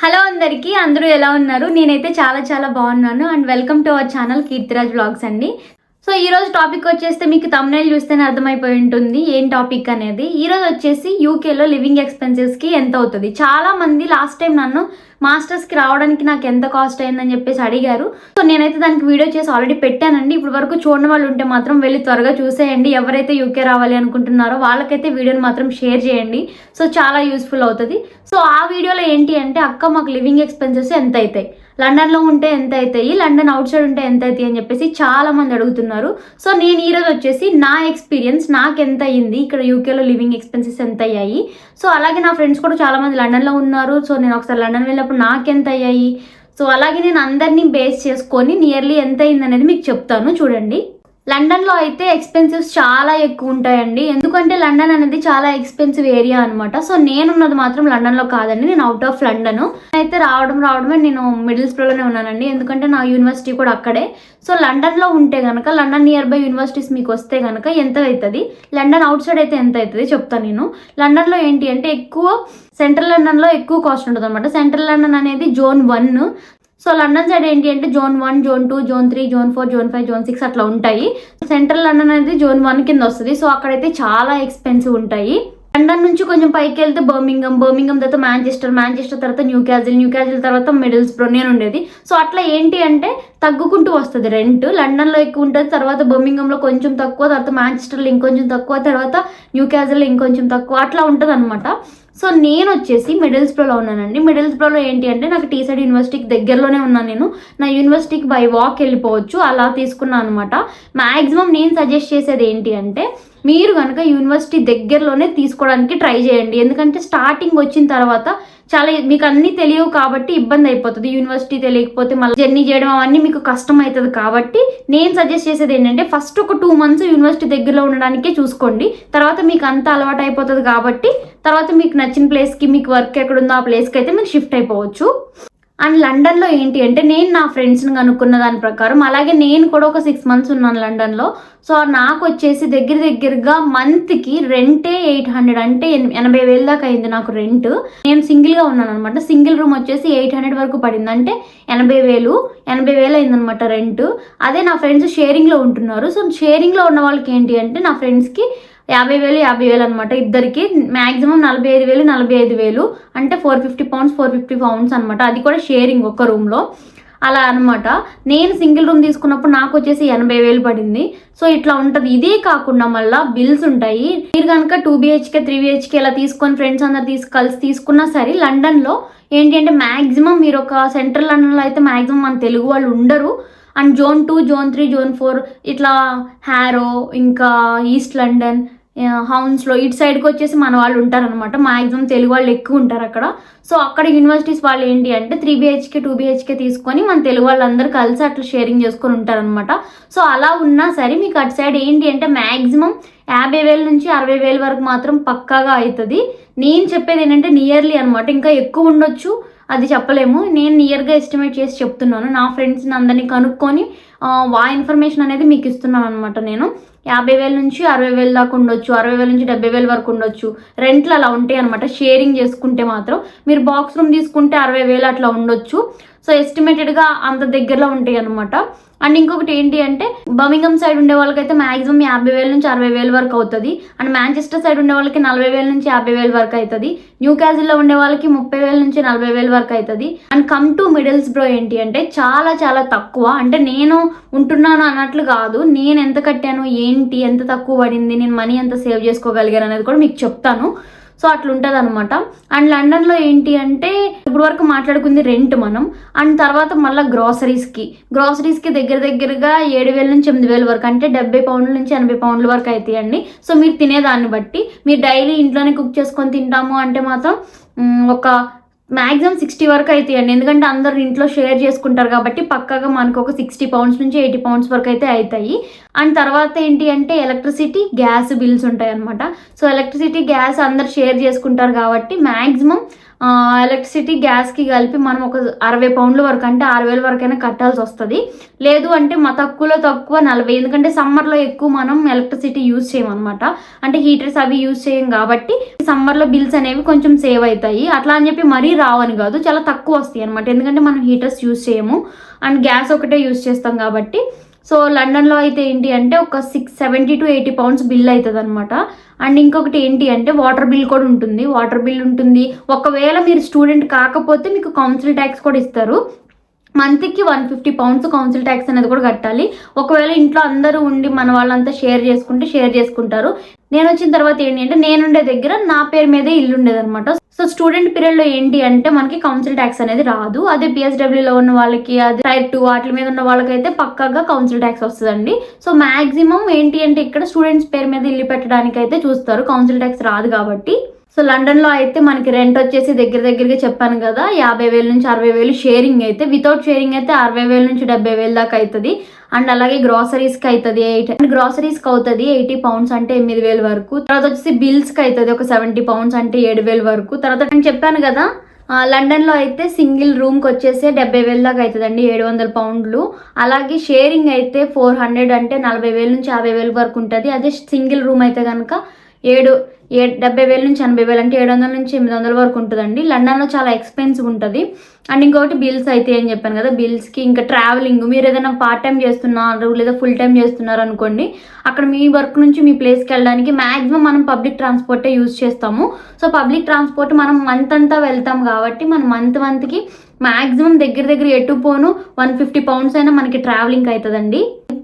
Hello అందరికీ, అందరూ ఎలా ఉన్నారు? నేనైతే చాలా చాలా బాగున్నాను. And welcome to our channel Keerthiraj vlogs అండి. సో ఈరోజు టాపిక్ వచ్చేస్తే మీకు తమ్నైల్ చూస్తేనే అర్థమైపోయి ఉంటుంది ఏం టాపిక్ అనేది. ఈరోజు వచ్చేసి యూకేలో లివింగ్ ఎక్స్పెన్సెస్కి ఎంత అవుతుంది. చాలా మంది లాస్ట్ టైం నన్ను మాస్టర్స్కి రావడానికి నాకు ఎంత కాస్ట్ అయిందని చెప్పేసి అడిగారు. సో నేనైతే దానికి వీడియో చేసి ఆల్రెడీ పెట్టానండి. ఇప్పుడు వరకు చూడని వాళ్ళు ఉంటే మాత్రం వెళ్ళి త్వరగా చూసేయండి. ఎవరైతే యూకే రావాలి అనుకుంటున్నారో వాళ్ళకైతే వీడియోని మాత్రం షేర్ చేయండి. సో చాలా యూస్ఫుల్ అవుతుంది. సో ఆ వీడియోలో ఏంటి అంటే, అక్క మాకు లివింగ్ ఎక్స్పెన్సెస్ ఎంత అవుతాయి, లండన్లో ఉంటే ఎంత అవుతాయి, లండన్ అవుట్ సైడ్ ఉంటే ఎంత అవుతాయి అని చెప్పేసి చాలా మంది అడుగుతున్నారు. సో నేను ఈరోజు వచ్చేసి నా ఎక్స్పీరియన్స్, నాకు ఎంత అయ్యింది, ఇక్కడ యూకేలో లివింగ్ ఎక్స్పెన్సెస్ ఎంత అయ్యాయి, సో అలాగే నా ఫ్రెండ్స్ కూడా చాలా మంది లండన్లో ఉన్నారు. సో నేను ఒకసారి లండన్ వెళ్ళినప్పుడు నాకు ఎంత అయ్యాయి, సో అలాగే నేను అందరినీ బేస్ చేసుకొని నియర్లీ ఎంత అయింది అనేది మీకు చెప్తాను. చూడండి, లండన్లో అయితే ఎక్స్పెన్సివ్స్ చాలా ఎక్కువ ఉంటాయండి. ఎందుకంటే లండన్ అనేది చాలా ఎక్స్పెన్సివ్ ఏరియా అనమాట. సో నేనున్నది మాత్రం లండన్లో కాదండి, నేను అవుట్ ఆఫ్ లండన్. అయితే రావడమే నేను మిడిల్స్బ్రోలోనే ఉన్నానండి, ఎందుకంటే నా యూనివర్సిటీ కూడా అక్కడే. సో లండన్లో ఉంటే కనుక, లండన్ నియర్ బై యూనివర్సిటీస్ మీకు వస్తే కనుక ఎంత అవుతుంది, లండన్ అవుట్ సైడ్ అయితే ఎంత అవుతుంది చెప్తాను నేను. లండన్లో ఏంటి అంటే ఎక్కువ సెంట్రల్ లండన్లో ఎక్కువ కాస్ట్ ఉంటుంది అనమాట. సెంట్రల్ లండన్ అనేది జోన్ 1. సో లండన్ సైడ్ ఏంటి అంటే zone 1, zone 2, zone 3, zone 4, zone 5, zone 6 అట్లా ఉంటాయి. సెంట్రల్ లండన్ అనేది జోన్ 1 కింద వస్తుంది. సో అక్కడైతే చాలా ఎక్స్పెన్సివ్ ఉంటాయి. లండన్ నుంచి కొంచెం పైకి వెళ్తే బర్మింగం తర్వాత మాంచెస్టర్ తర్వాత న్యూకాజిల్ తర్వాత మిడిల్స్బ్రో నేను ఉండేది. సో అట్లా ఏంటి అంటే తగ్గుకుంటూ వస్తుంది రెంట్. లండన్లో ఎక్కువ ఉంటుంది, తర్వాత బర్మింగంలో కొంచెం తక్కువ, తర్వాత మాంచెస్టర్లో ఇంకొంచెం తక్కువ, తర్వాత న్యూకాజిల్లో ఇంకొంచెం తక్కువ, అట్లా ఉంటుంది అనమాట. సో నేను వచ్చేసి మిడిల్స్బ్రోలో ఉన్నానండి. మిడిల్స్బ్రోలో ఏంటి అంటే నాకు టీసైడ్ యూనివర్సిటీకి దగ్గరలోనే ఉన్నాను. నేను నా యూనివర్సిటీకి బై వాక్ వెళ్ళిపోవచ్చు, అలా తీసుకున్నాను అనమాట. మ్యాక్సిమం నేను సజెస్ట్ చేసేది ఏంటి అంటే, మీరు కనుక యూనివర్సిటీ దగ్గరలోనే తీసుకోవడానికి ట్రై చేయండి. ఎందుకంటే స్టార్టింగ్ వచ్చిన తర్వాత చాలా మీకు అన్నీ తెలియవు కాబట్టి ఇబ్బంది అయిపోతుంది. యూనివర్సిటీ తెలియకపోతే మళ్ళీ జర్నీ చేయడం అవన్నీ మీకు కష్టం అవుతుంది. కాబట్టి నేను సజెస్ట్ చేసేది ఏంటంటే, ఫస్ట్ ఒక 2 months యూనివర్సిటీ దగ్గరలో ఉండడానికే చూసుకోండి. తర్వాత మీకు అంతా అలవాటు అయిపోతుంది కాబట్టి తర్వాత మీకు నచ్చిన ప్లేస్కి, మీకు వర్క్ ఎక్కడుందో ఆ ప్లేస్కి అయితే మీరు షిఫ్ట్ అయిపోవచ్చు. అండ్ లండన్లో ఏంటి అంటే, నేను నా ఫ్రెండ్స్ని కనుక్కున్న దాని ప్రకారం, అలాగే నేను కూడా ఒక 6 months ఉన్నాను లండన్లో. సో నాకు వచ్చేసి దగ్గరగా మంత్కి రెంటే 800, అంటే 80,000 దాకా అయింది నాకు రెంట్. నేను సింగిల్గా ఉన్నాను అనమాట. సింగిల్ రూమ్ వచ్చేసి 800 వరకు పడింది, అంటే 80,000 అయిందనమాట రెంట్. అదే నా ఫ్రెండ్స్ షేరింగ్లో ఉంటున్నారు. సో షేరింగ్లో ఉన్న వాళ్ళకి ఏంటి అంటే, నా ఫ్రెండ్స్కి 50,000 అనమాట ఇద్దరికి. మ్యాక్సిమం 45,000 అంటే 450 pounds 450 pounds అనమాట. అది కూడా షేరింగ్ ఒక రూమ్లో అలా అనమాట. నేను సింగిల్ రూమ్ తీసుకున్నప్పుడు నాకు వచ్చేసి 80,000 పడింది. సో ఇట్లా ఉంటుంది. ఇదే కాకుండా మళ్ళీ బిల్స్ ఉంటాయి. మీరు కనుక 2 BHK 3 BHK ఇలా తీసుకొని ఫ్రెండ్స్ అందరు కలిసి తీసుకున్నా సరే, లండన్లో ఏంటి అంటే మ్యాక్సిమం మీరు ఒక సెంట్రల్ లండన్లో అయితే మ్యాక్సిమం మన తెలుగు వాళ్ళు ఉండరు. అండ్ జోన్ 2, జోన్ 3, జోన్ 4 ఇట్లా హ్యారో, ఇంకా ఈస్ట్ లండన్, హౌన్స్లో ఇటు సైడ్కి వచ్చేసి మన వాళ్ళు ఉంటారనమాట. మ్యాక్సిమం తెలుగు వాళ్ళు ఎక్కువ ఉంటారు అక్కడ. సో అక్కడ యూనివర్సిటీస్ వాళ్ళు ఏంటి అంటే 3 BHK 2 BHK తీసుకొని మన తెలుగు వాళ్ళందరూ కలిసి అట్లా షేరింగ్ చేసుకొని ఉంటారనమాట. సో అలా ఉన్నా సరే మీకు అటు సైడ్ ఏంటి అంటే మ్యాక్సిమం 50,000 నుంచి 60,000 వరకు మాత్రం పక్కాగా అవుతుంది. నేను చెప్పేది ఏంటంటే నియర్లీ అనమాట, ఇంకా ఎక్కువ ఉండొచ్చు, అది చెప్పలేము. నేను నియర్గా ఎస్టిమేట్ చేసి చెప్తున్నాను. నా ఫ్రెండ్స్ని అందరినీ కనుక్కొని ఆ ఇన్ఫర్మేషన్ అనేది మీకు ఇస్తున్నాను అనమాట. నేను 50,000 నుంచి 60,000 దాకా ఉండొచ్చు, 60,000 నుంచి 70,000 వరకు ఉండొచ్చు. రెంట్లు అలా ఉంటాయి అనమాట. షేరింగ్ చేసుకుంటే మాత్రం మీరు బాక్స్ రూమ్ తీసుకుంటే 60,000 అట్లా ఉండొచ్చు. సో ఎస్టిమేటెడ్గా అంత దగ్గరలో ఉంటాయి అనమాట. అండ్ ఇంకొకటి ఏంటి అంటే, బర్మింగం సైడ్ ఉండే వాళ్ళకైతే మ్యాక్సిమం 50,000 నుంచి 60,000 వరకు అవుతుంది. అండ్ మాంచెస్టర్ సైడ్ ఉండే వాళ్ళకి 40,000 నుంచి 50,000 వరకు అవుతుంది. న్యూకాజిల్లో ఉండే వాళ్ళకి 30,000 నుంచి 40,000 వరకు అవుతుంది. అండ్ కమ్ టు మిడిల్స్బ్రో ఏంటి అంటే చాలా చాలా తక్కువ. అంటే నేను ఉంటున్నాను అన్నట్లు కాదు, నేను ఎంత కట్టాను ఏంటి, ఎంత తక్కువ పడింది, నేను మనీ ఎంత సేవ్ చేసుకోగలిగాను అనేది కూడా మీకు చెప్తాను. సో అట్లుంటుంది అనమాట. అండ్ లండన్లో ఏంటి అంటే, ఇప్పుడు వరకు మాట్లాడుకుంది రెంట్ మనం. అండ్ తర్వాత మళ్ళీ గ్రాసరీస్కి దగ్గరగా 7,000 నుంచి 8,000 వరకు, అంటే 70 pounds నుంచి 80 pounds వరకు అవుతాయండి. సో మీరు తినేదాన్ని బట్టి, మీరు డైలీ ఇంట్లోనే కుక్ చేసుకొని తింటాము అంటే మాత్రం ఒక మ్యాక్సిమం 60 వరకు అవుతాయండి. ఎందుకంటే అందరు ఇంట్లో షేర్ చేసుకుంటారు కాబట్టి పక్కాగా మనకు ఒక 60 pounds నుంచి 80 pounds వరకు అయితే అవుతాయి. అండ్ తర్వాత ఏంటి అంటే ఎలక్ట్రిసిటీ, గ్యాస్ బిల్స్ ఉంటాయి అనమాట. సో ఎలక్ట్రిసిటీ, గ్యాస్ అందరు షేర్ చేసుకుంటారు కాబట్టి మ్యాక్సిమం ఎలక్ట్రిసిటీ గ్యాస్కి కలిపి మనం ఒక 60 పౌండ్ల వరకు అంటే 6,000 వరకైనా కట్టాల్సి వస్తుంది. లేదు అంటే మా తక్కువ 40, ఎందుకంటే సమ్మర్లో ఎక్కువ మనం ఎలక్ట్రిసిటీ యూజ్ చేయమన్నమాట. అంటే హీటర్స్ అవి యూజ్ చేయం కాబట్టి సమ్మర్లో బిల్స్ అనేవి కొంచెం సేవ్ అవుతాయి. అట్లా అని చెప్పి మరీ రావని కాదు, చాలా తక్కువ వస్తాయి అనమాట. ఎందుకంటే మనం హీటర్స్ యూజ్ చేయము అండ్ గ్యాస్ ఒకటే యూజ్ చేస్తాం కాబట్టి. సో లండన్లో అయితే ఏంటి అంటే ఒక 70 to 80 పౌండ్స్ బిల్ అవుతుంది అనమాట. అండ్ ఇంకొకటి ఏంటి అంటే వాటర్ బిల్ కూడా ఉంటుంది. వాటర్ బిల్ ఉంటుంది. ఒకవేళ మీరు స్టూడెంట్ కాకపోతే మీకు కౌన్సిల్ ట్యాక్స్ కూడా ఇస్తారు. మంత్కి 150 పౌండ్స్ కౌన్సిల్ ట్యాక్స్ అనేది కూడా కట్టాలి. ఒకవేళ ఇంట్లో అందరూ ఉండి మన వాళ్ళంతా షేర్ చేసుకుంటారు. నేను వచ్చిన తర్వాత ఏంటి అంటే నేనుండే దగ్గర నా పేరు మీదే ఇల్లు ఉండేది అనమాట. సో స్టూడెంట్ పీరియడ్ లో ఏంటి అంటే మనకి కౌన్సిల్ ట్యాక్స్ అనేది రాదు. అదే పిఎస్డబ్ల్యూలో ఉన్న వాళ్ళకి, అది టైర్ 2 వాటి మీద ఉన్న వాళ్ళకైతే పక్కాగా కౌన్సిల్ ట్యాక్స్ వస్తుందండి. సో మాక్సిమం ఏంటి అంటే ఇక్కడ స్టూడెంట్స్ పేరు మీద ఇల్లు పెట్టడానికి అయితే చూస్తారు, కౌన్సిల్ ట్యాక్స్ రాదు కాబట్టి. సో లండన్లో అయితే మనకి రెంట్ వచ్చేసి దగ్గరగా చెప్పాను కదా 50,000 నుంచి 60,000 షేరింగ్ అయితే. వితౌట్ షేరింగ్ అయితే 60,000 నుంచి 70,000 దాకా అవుతుంది. అండ్ అలాగే గ్రాసరీస్కి అవుతుంది 80 పౌండ్స్ అంటే 8,000 వరకు. తర్వాత వచ్చేసి బిల్స్కి అవుతుంది ఒక 70 పౌండ్స్ అంటే 7,000 వరకు. తర్వాత నేను చెప్పాను కదా లండన్లో అయితే సింగిల్ రూమ్కి వచ్చేసి 70,000 దాకా అవుతుందండి, 700 పౌండ్లు. అలాగే షేరింగ్ అయితే 400 అంటే 40,000 నుంచి 50,000 వరకు ఉంటుంది. అదే సింగిల్ రూమ్ అయితే కనుక 70,000 నుంచి 80,000 అంటే 700 నుంచి 800 వరకు ఉంటుందండి. లండన్లో చాలా ఎక్స్పెన్సివ్ ఉంటుంది. అండ్ ఇంకొకటి బిల్స్ అయితే ఏం చెప్పాను కదా, బిల్స్కి ఇంకా ట్రావెలింగ్. మీరు ఏదైనా పార్ట్ టైం చేస్తున్నారు లేదా ఫుల్ టైం చేస్తున్నారు అనుకోండి, అక్కడ మీ వర్క్ నుంచి మీ ప్లేస్కి వెళ్ళడానికి మ్యాక్సిమం మనం పబ్లిక్ ట్రాన్స్పోర్టే యూజ్ చేస్తాము. సో పబ్లిక్ ట్రాన్స్పోర్ట్ మనం మంత్ అంతా వెళ్తాం కాబట్టి మనం మంత్కి మ్యాక్సిమం దగ్గర ఎటు పోను 150 పౌండ్స్ అయినా మనకి ట్రావెలింగ్ అవుతుందండి.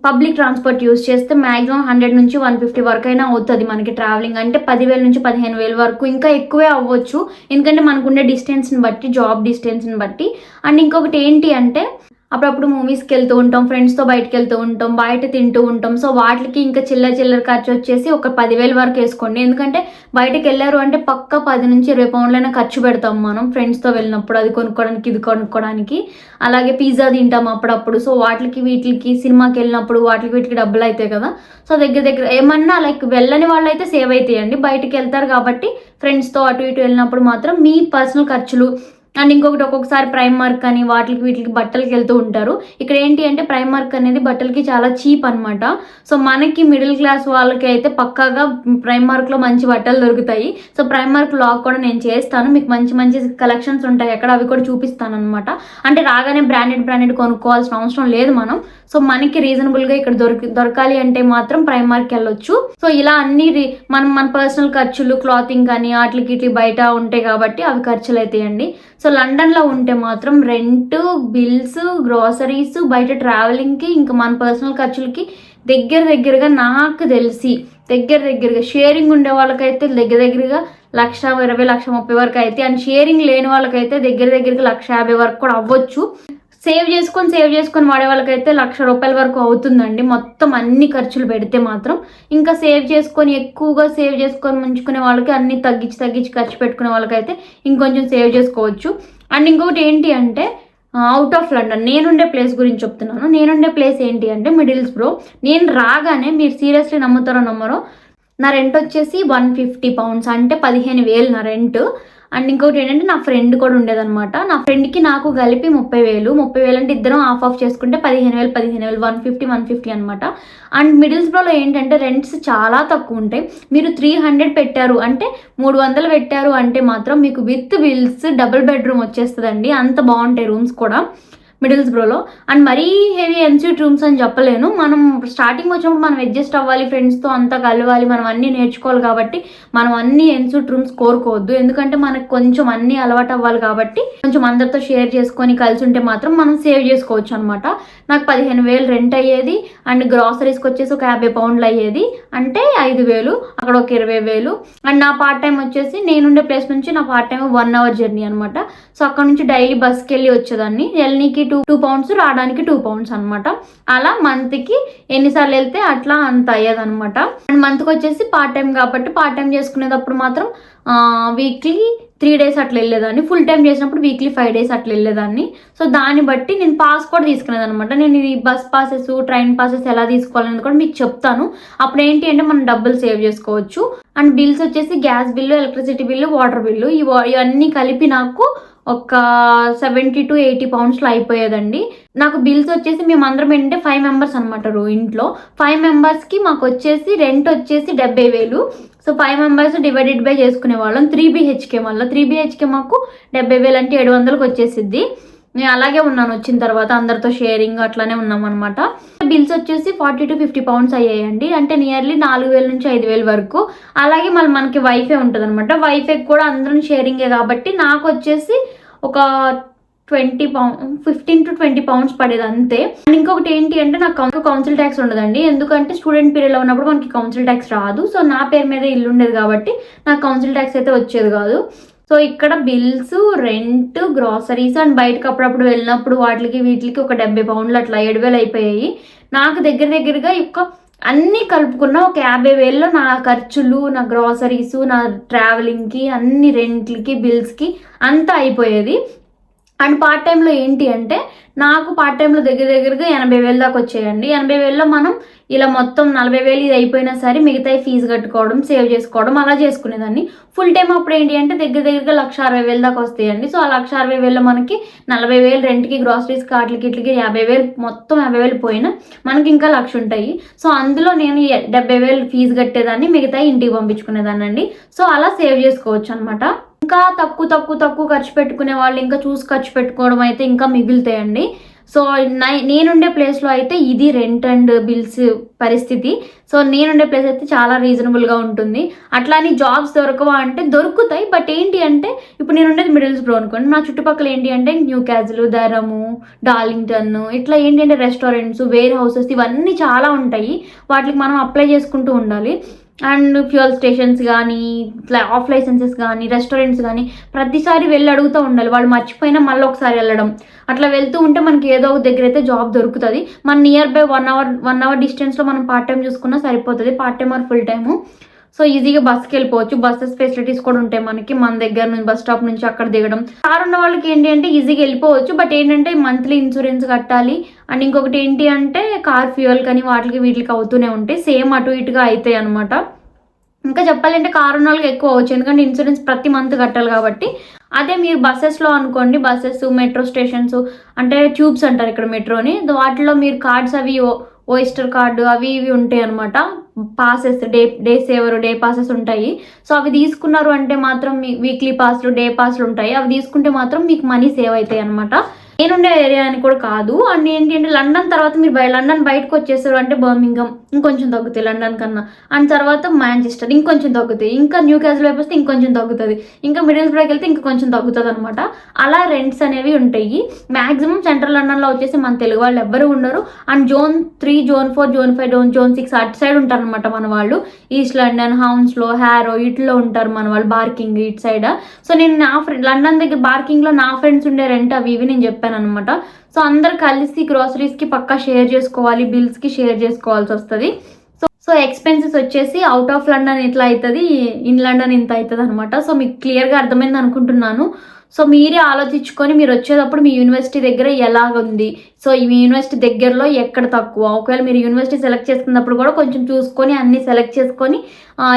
పబ్లిక్ ట్రాన్స్పోర్ట్ యూజ్ చేస్తే మ్యాక్సిమం 100 నుంచి 150 వరకు అయినా అవుతుంది మనకి ట్రావెలింగ్. అంటే 10,000 నుంచి 15,000 వరకు, ఇంకా ఎక్కువే అవ్వచ్చు ఎందుకంటే మనకుండే డిస్టెన్స్ని బట్టి, జాబ్ డిస్టెన్స్ని బట్టి. అండ్ ఇంకొకటి ఏంటి అంటే అప్పుడప్పుడు మూవీస్కి వెళ్తూ ఉంటాం, ఫ్రెండ్స్తో బయటకు వెళ్తూ ఉంటాం, బయట తింటూ ఉంటాం. సో వాటికి ఇంకా చిల్లర ఖర్చు వచ్చేసి ఒక 10,000 వరకు వేసుకోండి. ఎందుకంటే బయటకు వెళ్ళారు అంటే పక్క 10 నుంచి 20 పౌండ్లైనా ఖర్చు పెడతాం మనం ఫ్రెండ్స్తో వెళ్ళినప్పుడు, అది కొనుక్కోవడానికి ఇది కొనుక్కోవడానికి. అలాగే పిజ్జా తింటాం అప్పుడప్పుడు. సో వీటికి సినిమాకి వెళ్ళినప్పుడు వీటికి డబ్బులు అవుతాయి కదా. సో దగ్గర ఏమన్నా లైక్ వెళ్ళని వాళ్ళు అయితే సేవ్ అవుతాయండి. బయటకు వెళ్తారు కాబట్టి ఫ్రెండ్స్తో అటు ఇటు వెళ్ళినప్పుడు మాత్రం మీ పర్సనల్ ఖర్చులు. అండ్ ఇంకొకటి ఒక్కొక్కసారి ప్రైమ్ మార్క్ అని వీటికి బట్టలకి వెళ్తూ ఉంటారు. ఇక్కడ ఏంటి అంటే ప్రైమ్ మార్క్ అనేది బట్టలకి చాలా చీప్ అనమాట. సో మనకి మిడిల్ క్లాస్ వాళ్ళకి అయితే పక్కాగా ప్రైమ్ మార్క్లో మంచి బట్టలు దొరుకుతాయి. సో ప్రైమ్ మార్క్ లాగ్ కూడా నేను చేస్తాను, మీకు మంచి కలెక్షన్స్ ఉంటాయి అక్కడ, అవి కూడా చూపిస్తాను అనమాట. అంటే రాగానే బ్రాండెడ్ కొనుక్కోవాల్సిన అవసరం లేదు మనం. సో మనకి రీజనబుల్గా ఇక్కడ దొరకాలి అంటే మాత్రం ప్రైమ్ మార్క్కి వెళ్ళొచ్చు. సో ఇలా అన్ని మన పర్సనల్ ఖర్చులు, క్లాతింగ్ కానీ వాటికి బయట ఉంటాయి కాబట్టి అవి ఖర్చులు అవుతాయండి. సో లండన్లో ఉంటే మాత్రం రెంట్, బిల్స్, గ్రాసరీస్, బయట ట్రావెలింగ్కి, ఇంకా మన పర్సనల్ ఖర్చులకి దగ్గరగా నాకు తెలిసి దగ్గరగా షేరింగ్ ఉండే వాళ్ళకైతే దగ్గరగా 1,20,000, 1,30,000 వరకు అయితే. అండ్ షేరింగ్ లేని వాళ్ళకైతే దగ్గరగా 1,50,000 వరకు కూడా అవ్వచ్చు. సేవ్ చేసుకొని వాడే వాళ్ళకైతే 1,00,000 రూపాయల వరకు అవుతుందండి మొత్తం అన్ని ఖర్చులు పెడితే మాత్రం. ఇంకా ఎక్కువగా సేవ్ చేసుకొని ముంచుకునే వాళ్ళకి అన్ని తగ్గించి ఖర్చు పెట్టుకునే వాళ్ళకైతే ఇంకొంచెం సేవ్ చేసుకోవచ్చు. అండ్ ఇంకొకటి ఏంటి అంటే అవుట్ ఆఫ్ లండన్ నేనుండే ప్లేస్ గురించి చెప్తున్నాను. నేనుండే ప్లేస్ ఏంటి అంటే మిడిల్స్బ్రో. నేను రాగానే మీరు సీరియస్లీ నమ్మరో నా రెంట్ వచ్చేసి 150 పౌండ్స్ అంటే 15,000 నా రెంట్. అండ్ ఇంకొకటి ఏంటంటే నా ఫ్రెండ్ కూడా ఉండేదన్నమాట. నా ఫ్రెండ్కి నాకు కలిపి 30,000 అంటే ఇద్దరం ఆఫ్ చేసుకుంటే 15,000 150 అనమాట. అండ్ మిడిల్స్బ్రోలో ఏంటంటే రెంట్స్ చాలా తక్కువ ఉంటాయి. మీరు 300 పెట్టారు అంటే 300 పెట్టారు అంటే మాత్రం మీకు విత్ బిల్స్ డబుల్ బెడ్రూమ్ వచ్చేస్తుందండి. అంత బాగుంటాయి రూమ్స్ కూడా మిడిల్స్బ్రోలో. అండ్ మరీ హెవీ ఎన్స్యూట్ రూమ్స్ అని చెప్పలేను. మనం స్టార్టింగ్ వచ్చినప్పుడు మనం అడ్జస్ట్ అవ్వాలి, ఫ్రెండ్స్తో అంతా కలవాలి, మనం అన్నీ నేర్చుకోవాలి కాబట్టి మనం అన్ని ఎన్స్యూట్ రూమ్స్ కోరుకోవద్దు. ఎందుకంటే మనకు కొంచెం అన్నీ అలవాటు అవ్వాలి కాబట్టి కొంచెం అందరితో షేర్ చేసుకొని కలిసి ఉంటే మాత్రం మనం సేవ్ చేసుకోవచ్చు అనమాట. నాకు 15,000 రెంట్ అయ్యేది. అండ్ గ్రాసరీస్కి వచ్చేసి ఒక 50 పౌండ్లు అయ్యేది అంటే 5,000, అక్కడ ఒక 20,000. అండ్ నా పార్ట్ టైం వచ్చేసి నేనుండే ప్లేస్ నుంచి నా పార్ట్ టైం 1 hour జర్నీ అనమాట. సో అక్కడ నుంచి డైలీ బస్కి వెళ్ళి వచ్చేదాన్ని. వెళ్ళనీకి 2 పౌండ్స్, రావడానికి 2 పౌండ్స్ అనమాట. అలా మంత్కి ఎన్నిసార్లు వెళ్తే అట్లా అంత అయ్యేదనమాట. అండ్ మంత్కి వచ్చేసి పార్ట్ టైం కాబట్టి పార్ట్ టైం చేసుకునేటప్పుడు మాత్రం వీక్లీ 3 days అట్లా వెళ్ళేదాన్ని. ఫుల్ టైం చేసినప్పుడు వీక్లీ 5 days అట్లా వెళ్ళేదాన్ని. సో దాన్ని బట్టి నేను పాస్ కూడా తీసుకునేది అనమాట. నేను ఇది బస్ పాసెస్, ట్రైన్ పాసెస్ ఎలా తీసుకోవాలనేది కూడా మీకు చెప్తాను. అప్పుడు ఏంటి అంటే మనం డబ్బులు సేవ్ చేసుకోవచ్చు. అండ్ బిల్స్ వచ్చేసి gas bill, electricity bill, water bill ఇవన్నీ కలిపి నాకు ఒక 70 to 80 పౌండ్స్లో అయిపోయేదండి. నాకు బిల్స్ వచ్చేసి మేమందరం ఏంటంటే 5 మెంబర్స్ అనమాట ఇంట్లో. 5 మెంబర్స్కి మాకు వచ్చేసి రెంట్ వచ్చేసి 70,000. సో 5 మెంబర్స్ డివైడెడ్ బై చేసుకునే వాళ్ళం. 3 BHK వల్ల 3 BHK మాకు 70,000 అంటే 700కి వచ్చేసిద్ది. నేను అలాగే ఉన్నాను వచ్చిన తర్వాత, అందరితో షేరింగ్ అట్లానే ఉన్నాం అనమాట. బిల్స్ వచ్చేసి 40 to 50 పౌండ్స్ అయ్యాయండి. అంటే నియర్లీ 4,000 నుంచి 5,000 వరకు. అలాగే మళ్ళీ మనకి వైఫై ఉంటుంది అనమాట. వైఫై కూడా అందరం షేరింగే కాబట్టి నాకు వచ్చేసి ఒక 15 to 20 పౌండ్స్ పడేది అంతే. అండ్ ఇంకొకటి ఏంటి అంటే నాకు కౌన్సిల్ ట్యాక్స్ ఉండదండి. ఎందుకంటే స్టూడెంట్ పీరియడ్లో ఉన్నప్పుడు మనకి కౌన్సిల్ ట్యాక్స్ రాదు. సో నా పేరు మీద ఇల్లు ఉండేది కాబట్టి నాకు కౌన్సిల్ ట్యాక్స్ అయితే వచ్చేది కాదు. సో ఇక్కడ బిల్స్, రెంట్, గ్రాసరీస్ అండ్ బయటకు అప్పుడప్పుడు వెళ్ళినప్పుడు వీటికి ఒక 70 పౌండ్లు అట్లా 7,000 అయిపోయాయి. నాకు దగ్గరగా అన్నీ కలుపుకున్న ఒక 50,000లో నా ఖర్చులు, నా గ్రాసరీస్, నా ట్రావెలింగ్కి, అన్ని రెంట్లకి, బిల్స్కి అంతా అయిపోయేది. అండ్ పార్ట్ టైంలో ఏంటి అంటే నాకు పార్ట్ టైంలో దగ్గరగా 80,000 దాకా వచ్చాయండి. 80,000లో మనం ఇలా మొత్తం 40,000 ఇది అయిపోయినా సరే మిగతా ఫీజు కట్టుకోవడం, సేవ్ చేసుకోవడం అలా చేసుకునేదాన్ని. ఫుల్ టైం అప్పుడు ఏంటి అంటే దగ్గరగా 1,60,000 దాకా వస్తాయండి. సో ఆ 1,60,000లో మనకి 40,000 రెంట్కి, గ్రాసరీస్, కార్ట్లకి, ఇట్లకి 50,000, మొత్తం 50,000 పోయినా మనకి ఇంకా 1,00,000 ఉంటాయి. సో అందులో నేను 70,000 ఫీజు కట్టేదాన్ని, మిగతా ఇంటికి పంపించుకునేదాన్ని అండి. సో అలా సేవ్ చేసుకోవచ్చు అనమాట. ఇంకా తక్కువ ఖర్చు పెట్టుకునే వాళ్ళు ఇంకా చూసి ఖర్చు పెట్టుకోవడం అయితే ఇంకా మిగులుతాయండి. సో నేనుండే ప్లేస్లో అయితే ఇది రెంట్ అండ్ బిల్స్ పరిస్థితి. సో నేనుండే ప్లేస్ అయితే చాలా రీజనబుల్గా ఉంటుంది. అట్లా అని జాబ్స్ దొరకవా అంటే దొరుకుతాయి. బట్ ఏంటి అంటే ఇప్పుడు నేను ఉండేది మిడిల్స్బ్రో అనుకోండి. నా చుట్టుపక్కల ఏంటి అంటే న్యూ క్యాజిల్, దరము, డార్లింగ్టన్ ఇట్లా ఏంటంటే రెస్టారెంట్స్, వేర్ హౌసెస్ ఇవన్నీ చాలా ఉంటాయి. వాటికి మనం అప్లై చేసుకుంటూ ఉండాలి. అండ్ ఫ్యూయల్ స్టేషన్స్ కానీ, ఇట్లా ఆఫ్ లైసెన్సెస్ కానీ, రెస్టారెంట్స్ కానీ ప్రతిసారి వెళ్ళి అడుగుతూ ఉండాలి. వాళ్ళు మర్చిపోయినా మళ్ళీ ఒకసారి వెళ్ళడం అట్లా వెళ్తూ ఉంటే మనకి ఏదో ఒక దగ్గర అయితే జాబ్ దొరుకుతుంది. మన నియర్ బై 1 hour డిస్టెన్స్లో మనం పార్ట్ టైం చూసుకున్నా సరిపోతుంది. Part time or full time. So ఈజీగా బస్కి వెళ్ళిపోవచ్చు. బస్సెస్ ఫెసిలిటీస్ కూడా ఉంటాయి మనకి. మన దగ్గర నుంచి బస్ స్టాప్ నుంచి అక్కడ దిగడం. కార్ ఉన్న వాళ్ళకి ఏంటి అంటే ఈజీగా వెళ్ళిపోవచ్చు. బట్ ఏంటంటే మంత్లీ ఇన్సూరెన్స్ కట్టాలి. అండ్ ఇంకొకటి ఏంటి అంటే కార్ ఫ్యూయల్ కానీ వీటికి అవుతూనే ఉంటాయి. సేమ్ అటు ఇటుగా అవుతాయి అనమాట. ఇంకా చెప్పాలంటే కార్ ఉన్న వాళ్ళకి ఎక్కువ అవచ్చు, ఎందుకంటే ఇన్సూరెన్స్ ప్రతి మంత్ కట్టాలి కాబట్టి. అదే మీరు బస్సెస్లో అనుకోండి, బస్సెస్, మెట్రో స్టేషన్స్ అంటే ట్యూబ్స్ అంటారు ఇక్కడ మెట్రోని, వాటిలో మీరు కార్డ్స్ అవి ఓయిస్టర్ కార్డు అవి ఇవి ఉంటాయి అనమాట. Passes, day saver, day passes ఉంటాయి. సో అవి తీసుకున్నారు అంటే మాత్రం మీ వీక్లీ పాస్లు, డే పాస్లు ఉంటాయి. అవి తీసుకుంటే మాత్రం మీకు మనీ సేవ్ అవుతాయి అనమాట. నేనుండే ఏరియా అని కూడా కాదు. అండ్ ఏంటి అంటే లండన్ తర్వాత మీరు లండన్ బయటకు వచ్చేసారు అంటే బర్మింగం ఇంకొంచెం తగ్గుతాయి లండన్ కన్నా. అండ్ తర్వాత మాంచెస్టర్ ఇంకొంచెం తగ్గుతాయి. ఇంకా న్యూ క్యాజిల్ వైపు వస్తే ఇంకొంచెం తగ్గుతుంది. ఇంకా మిడిల్స్బ్రోకి వెళ్తే ఇంకా కొంచెం తగ్గుతుంది అనమాట. అలా రెంట్స్ అనేవి ఉంటాయి. మ్యాక్సిమం సెంట్రల్ లండన్లో వచ్చేసి మన తెలుగు వాళ్ళు ఎవ్వరు ఉండరు. And Zone 3, Zone 4, Zone 5, Zone 6 అటు సైడ్ ఉంటారు అనమాట మన వాళ్ళు. ఈస్ట్ లండన్, హౌన్స్లో, హ్యారో ఇట్లో ఉంటారు మన వాళ్ళు. బార్కింగ్ ఇటు సైడ్. సో నేను నా లండన్ దగ్గర బార్కింగ్లో నా ఫ్రెండ్స్ ఉండే రెంట్ అవి ఇవి నేను చెప్పాను అనమాట. సో అందరు కలిసి గ్రాసరీస్కి పక్కా షేర్ చేసుకోవాలి, బిల్స్కి షేర్ చేసుకోవాల్సి వస్తుంది. సో ఎక్స్పెన్సెస్ వచ్చేసి అవుట్ ఆఫ్ లండన్ ఇట్లా అవుతుంది, ఇన్ లండన్ ఇంత అవుతుంది అనమాట. సో మీకు క్లియర్గా అర్థమైంది అనుకుంటున్నాను. సో మీరే ఆలోచించుకొని మీరు వచ్చేటప్పుడు మీ యూనివర్సిటీ దగ్గర ఎలాగుంది, సో ఈ యూనివర్సిటీ దగ్గరలో ఎక్కడ తక్కువ, ఒకవేళ మీరు యూనివర్సిటీ సెలెక్ట్ చేసుకున్నప్పుడు కూడా కొంచెం చూసుకొని అన్ని సెలెక్ట్ చేసుకొని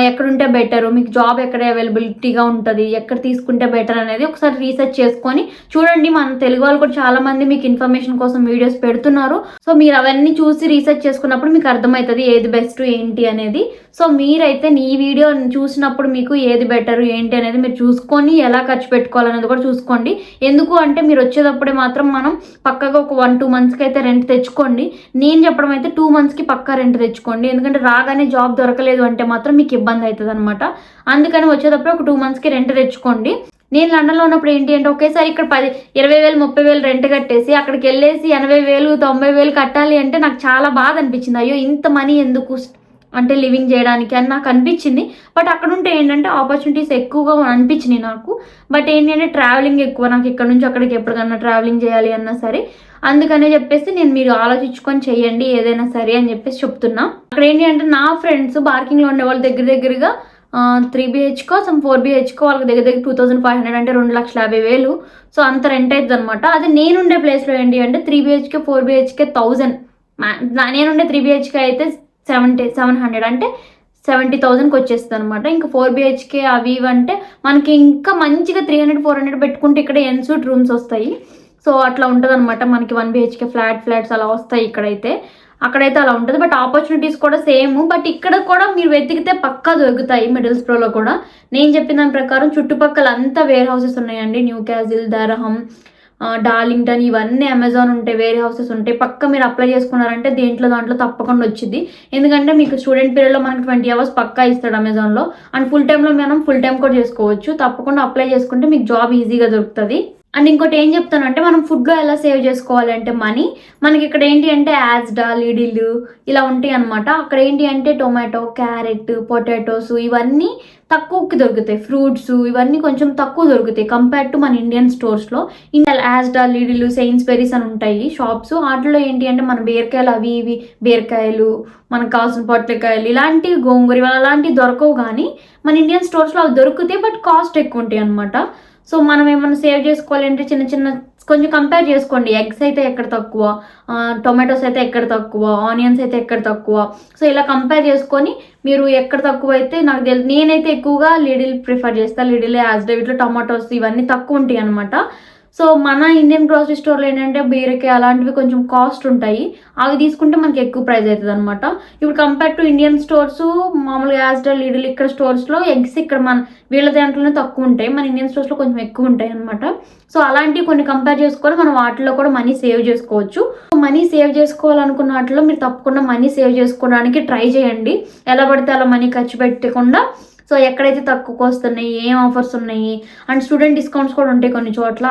ఎక్కడుంటే బెటరు, మీకు జాబ్ ఎక్కడ అవైలబిలిటీగా ఉంటుంది, ఎక్కడ తీసుకుంటే బెటర్ అనేది ఒకసారి రీసెర్చ్ చేసుకొని చూడండి. మన తెలుగు వాళ్ళు కూడా చాలా మంది మీకు ఇన్ఫర్మేషన్ కోసం వీడియోస్ పెడుతున్నారు. సో మీరు అవన్నీ చూసి రీసెర్చ్ చేసుకున్నప్పుడు మీకు అర్థమవుతుంది ఏది బెస్ట్ ఏంటి అనేది. సో మీరైతే ఈ వీడియో చూసినప్పుడు మీకు ఏది బెటర్ ఏంటి అనేది మీరు చూసుకొని ఎలా ఖర్చు పెట్టుకోవాలనేది కూడా చూసుకోండి. ఎందుకు అంటే మీరు వచ్చేటప్పుడే మాత్రం మనం పక్కగా ఒక 1-2 మంత్స్కి అయితే రెంట్ తెచ్చుకోండి. నేను చెప్పడం అయితే 2 మంత్స్కి పక్కా రెంట్ తెచ్చుకోండి. ఎందుకంటే రాగానే జాబ్ దొరకలేదు అంటే మాత్రం మీకు ఇబ్బంది అవుతుంది అనమాట. అందుకని వచ్చేటప్పుడు ఒక 2 మంత్స్కి రెంట్ తెచ్చుకోండి. నేను లండన్లో ఉన్నప్పుడు ఏంటి అంటే ఒకేసారి ఇక్కడ 20,000, 30,000 రెంట్ కట్టేసి అక్కడికి వెళ్ళేసి 80,000, 90,000 కట్టాలి అంటే నాకు చాలా బాధ అనిపించింది. అయ్యో ఇంత మనీ ఎందుకు అంటే లివింగ్ చేయడానికి అని నాకు అనిపించింది. బట్ అక్కడ ఉంటే ఏంటంటే ఆపర్చునిటీస్ ఎక్కువగా అనిపించినాయి నాకు. బట్ ఏంటంటే ట్రావెలింగ్ ఎక్కువ నాకు, ఇక్కడ నుంచి అక్కడికి ఎప్పటికన్నా ట్రావెలింగ్ చేయాలి అన్నా సరే. అందుకనే చెప్పేసి నేను మీరు ఆలోచించుకొని చెయ్యండి ఏదైనా సరే అని చెప్పేసి చెప్తున్నా. అక్కడ ఏంటి అంటే నా ఫ్రెండ్స్ బార్కింగ్లో ఉండే వాళ్ళు దగ్గరగా 3 BHK, 4 BHK వాళ్ళకి దగ్గర 2,500 అంటే 2,50,000. సో అంత రెంట్ అవుతుంది అనమాట. అదే నేనుండే ప్లేస్లో ఏంటి అంటే 3 BHK, 4 BHK 1,000. నేనుండే 3 BHK అయితే 700 అంటే 70,000కి వచ్చేస్తుంది అనమాట. ఇంకా 4 BHK అవి ఇవి అంటే మనకి ఇంకా మంచిగా 300-400 పెట్టుకుంటే ఇక్కడ ఎన్సూట్ రూమ్స్ వస్తాయి. సో అట్లా ఉంటుంది అనమాట. మనకి 1 BHK ఫ్లాట్స్ అలా వస్తాయి ఇక్కడైతే. అక్కడైతే అలా ఉంటుంది. బట్ ఆపర్చునిటీస్ కూడా సేమ్. బట్ ఇక్కడ కూడా మీరు వెతికితే పక్కా దొరుకుతాయి మిడిల్స్బ్రోలో కూడా. నేను చెప్పిన దాని ప్రకారం చుట్టుపక్కల అంతా వేర్ హౌసెస్ ఉన్నాయండి. న్యూ క్యాజిల్, దర్హం, డార్లింగ్టన్ ఇవన్నీ అమెజాన్ ఉంటాయి, వేర్ హౌసెస్ ఉంటాయి. పక్క మీరు అప్లై చేసుకున్నారంటే దాంట్లో తప్పకుండా వచ్చింది. ఎందుకంటే మీకు స్టూడెంట్ పీరియడ్లో మనకి 20 hours పక్కా ఇస్తాడు అమెజాన్లో. అండ్ ఫుల్ టైంలో మనం ఫుల్ టైం కూడా చేసుకోవచ్చు. తప్పకుండా అప్లై చేసుకుంటే మీకు జాబ్ ఈజీగా దొరుకుతుంది. అండ్ ఇంకోటి ఏం చెప్తానంటే మనం ఫుడ్లో ఎలా సేవ్ చేసుకోవాలి అంటే మనకి ఇక్కడ ఏంటి అంటే యాజ్డా, లిడిల్ ఇలా ఉంటాయి అనమాట. అక్కడ ఏంటి అంటే టొమాటో, క్యారెట్, పొటాటోస్ ఇవన్నీ తక్కువకి దొరుకుతాయి. ఫ్రూట్స్ ఇవన్నీ కొంచెం తక్కువ దొరుకుతాయి కంపేర్ టు మన ఇండియన్ స్టోర్స్లో. ఇండియా యాజ్డా, లిడిల్, సెయిన్స్బెరీస్ అని ఉంటాయి షాప్స్. వాటిలో ఏంటి అంటే మన బీరకాయలు అవి ఇవి బీరకాయలు, మనకు కావాల్సిన పొట్లకాయలు ఇలాంటివి, గోంగూర అలాంటివి దొరకవు. కానీ మన ఇండియన్ స్టోర్స్లో అవి దొరుకుతాయి, బట్ కాస్ట్ ఎక్కువ ఉంటాయి అనమాట. సో మనం ఏమైనా సేవ్ చేసుకోవాలంటే చిన్న కొంచెం కంపేర్ చేసుకోండి. ఎగ్స్ అయితే ఎక్కడ తక్కువ, టొమాటోస్ అయితే ఎక్కడ తక్కువ, ఆనియన్స్ అయితే ఎక్కడ తక్కువ. సో ఇలా కంపేర్ చేసుకొని మీరు ఎక్కడ తక్కువ అయితే నాకు తెలుసు. నేనైతే ఎక్కువగా లిడిల్ ప్రిఫర్ చేస్తాను. లిడిల్, యాజ్డా వీటిలో టొమాటోస్ ఇవన్నీ తక్కువ ఉంటాయి అనమాట. సో మన ఇండియన్ గ్రోసరీ స్టోర్లో ఏంటంటే బీరకాయ అలాంటివి కొంచెం కాస్ట్ ఉంటాయి. అవి తీసుకుంటే మనకి ఎక్కువ ప్రైస్ అవుతుంది అనమాట. ఇప్పుడు కంపేర్ టు ఇండియన్ స్టోర్స్ మామూలుగా యాజ్డా, లిడిల్ ఇక్కడ స్టోర్స్లో ఎగ్స్ ఇక్కడ వీళ్ళ దాంట్లోనే తక్కువ ఉంటాయి, మన ఇండియన్ స్టోర్స్లో కొంచెం ఎక్కువ ఉంటాయి అనమాట. సో అలాంటివి కొన్ని కంపేర్ చేసుకొని మనం వాటిలో కూడా మనీ సేవ్ చేసుకోవచ్చు. మనీ సేవ్ చేసుకోవాలనుకున్న వాటిలో మీరు తప్పకుండా మనీ సేవ్ చేసుకోవడానికి ట్రై చేయండి. ఎలా పడితే అలా మనీ ఖర్చు పెట్టకుండా. సో ఎక్కడైతే తక్కువకు వస్తున్నాయి, ఏం ఆఫర్స్ ఉన్నాయి, అండ్ స్టూడెంట్ డిస్కౌంట్స్ కూడా ఉంటాయి కొన్ని చోట్ల,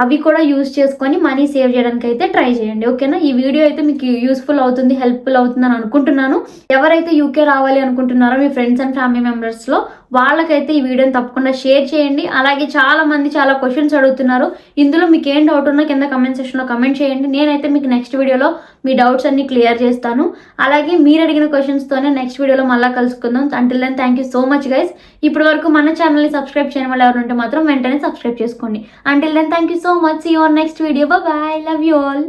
అవి కూడా యూజ్ చేసుకొని మనీ సేవ్ చేయడానికి అయితే ట్రై చేయండి. ఓకేనా? ఈ వీడియో అయితే మీకు యూస్ఫుల్ అవుతుంది, హెల్ప్ఫుల్ అవుతుందని అనుకుంటున్నాను. ఎవరైతే యూకే రావాలి అనుకుంటున్నారో మీ ఫ్రెండ్స్ అండ్ ఫ్యామిలీ మెంబర్స్లో వాళ్ళకైతే ఈ వీడియోని తప్పకుండా షేర్ చేయండి. అలాగే చాలా మంది చాలా క్వశ్చన్స్ అడుగుతున్నారు. ఇందులో మీకు ఏం డౌట్ ఉన్నా కింద కమెంట్ సెక్షన్లో కమెంట్ చేయండి. నేనైతే మీకు నెక్స్ట్ వీడియోలో మీ డౌట్స్ అన్ని క్లియర్ చేస్తాను. అలాగే మీరు అడిగిన క్వశ్చన్స్తోనే నెక్స్ట్ వీడియోలో మళ్ళీ కలుసుకుందాం. Until then thank you so much guys. ఇప్పటి వరకు మన ఛానల్ని సబ్స్క్రైబ్ చేయని వాళ్ళు ఎవరు ఉంటే మాత్రం వెంటనే సబ్స్క్రైబ్ చేసుకోండి. Until then thank you so much. See you on next video. Bye. Love you all.